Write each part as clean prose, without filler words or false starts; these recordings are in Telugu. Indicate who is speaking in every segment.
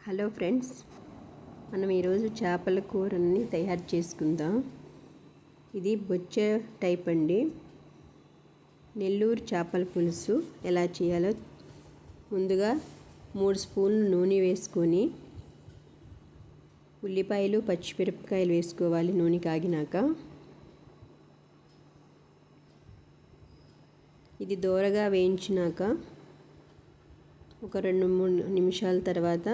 Speaker 1: హలో ఫ్రెండ్స్, మనం ఈరోజు చేపల కూరని తయారు చేసుకుందాం. ఇది బొచ్చ టైప్ అండి. నెల్లూరు చేపల పులుసు ఎలా చేయాలో ముందుగా 3 స్పూన్లు నూనె వేసుకొని ఉల్లిపాయలు పచ్చిమిరపకాయలు వేసుకోవాలి. నూనె కాగినాక ఇది దోరగా వేయించినాక ఒక 2-3 నిమిషాల తర్వాత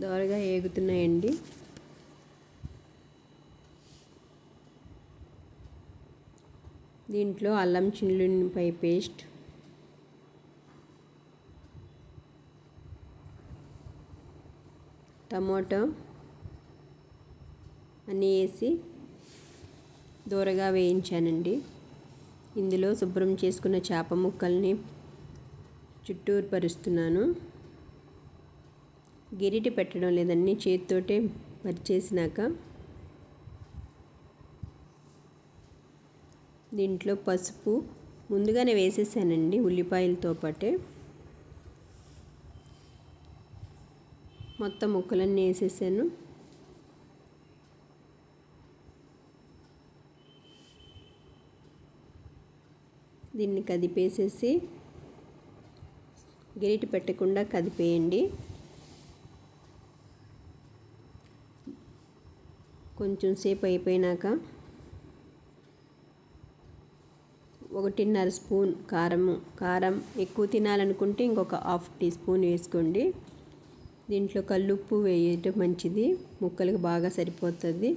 Speaker 1: దోరగా ఏగుతున్నాయండి. దీంట్లో అల్లం చిన్నుల్లిపాయ పేస్ట్, టమాటో అన్నీ వేసి దోరగా వేయించానండి. ఇందులో శుభ్రం చేసుకున్న చేప ముక్కల్ని చుట్టూరు పరుస్తున్నాను. గిరిటి పెట్టడం లేదండి, చేతితోటే పరిచేసినాక దీంట్లో పసుపు ముందుగానే వేసేసానండి. ఉల్లిపాయలతో పాటే మొత్తం ముక్కలన్నీ వేసేసాను. దీన్ని కదిపేసేసి గరిటె పెట్టకుండా కదిపేయండి. కొంచెం సేపు అయిపోయినాక 1.5 స్పూన్ కారం ఎక్కువ తినాలనుకుంటే ఇంకొక 1/2 టీ స్పూన్ వేసుకోండి. దీంట్లో కల్లుప్పు వేయటం మంచిది, ముక్కలకు బాగా సరిపోతుంది,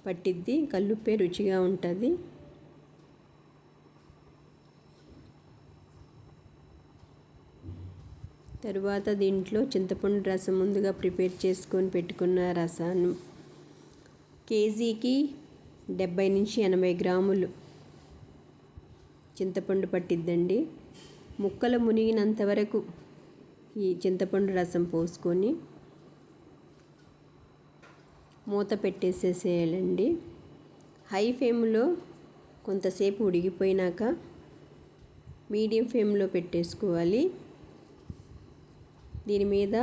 Speaker 1: పట్టిద్ది. కల్లుప్పే రుచిగా ఉంటుంది. తరువాత దీంట్లో చింతపండు రసం ముందుగా ప్రిపేర్ చేసుకొని పెట్టుకున్న రసాన్ని కేజీకి 70-80 గ్రాములు చింతపండు పట్టిద్దండి. ముక్కలు మునిగినంత వరకు ఈ చింతపండు రసం పోసుకొని మూత పెట్టేసేసేయాలండి. హై ఫ్లేమ్లో కొంతసేపు ఉడికిపోయినాక మీడియం ఫ్లేమ్లో పెట్టేసుకోవాలి. దీని మీద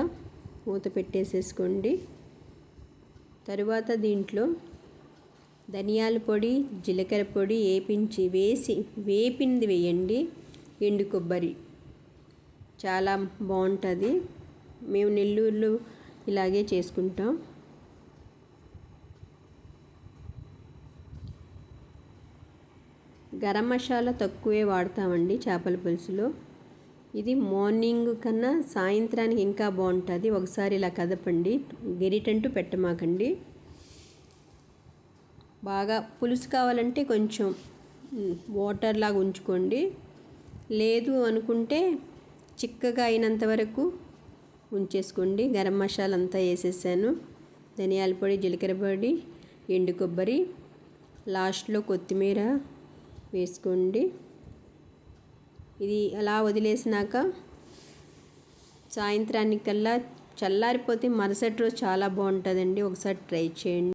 Speaker 1: మూత పెట్టేసేసుకోండి. తరువాత దీంట్లో ధనియాల పొడి, జీలకర్ర పొడి వేపింది వేయండి. ఎండు కొబ్బరి చాలా బాగుంటుంది. మేము నెల్లూరులో ఇలాగే చేసుకుంటాం. గరం మసాలా తక్కువే వాడతామండి చేపల పులుసులో. ఇది మార్నింగ్ కన్నా సాయంత్రానికి ఇంకా బాగుంటుంది. ఒకసారి ఇలా కదపండి, గరిటంటూ పెట్టమాకండి. బాగా పులుసు కావాలంటే కొంచెం వాటర్ లాగా ఉంచుకోండి. లేదు అనుకుంటే చిక్కగా అయినంత వరకు ఉంచేసుకోండి. గరం మసాలా అంతా వేసేసాను. ధనియాల పొడి, జీలకర్ర పొడి, ఎండు కొబ్బరి, లాస్ట్లో కొత్తిమీర వేసుకోండి. ఇది అలా వదిలేసినాక సాయంత్రానికల్లా చల్లారిపోతే మరుసటి రోజు చాలా బాగుంటుందండి. ఒకసారి ట్రై చేయండి.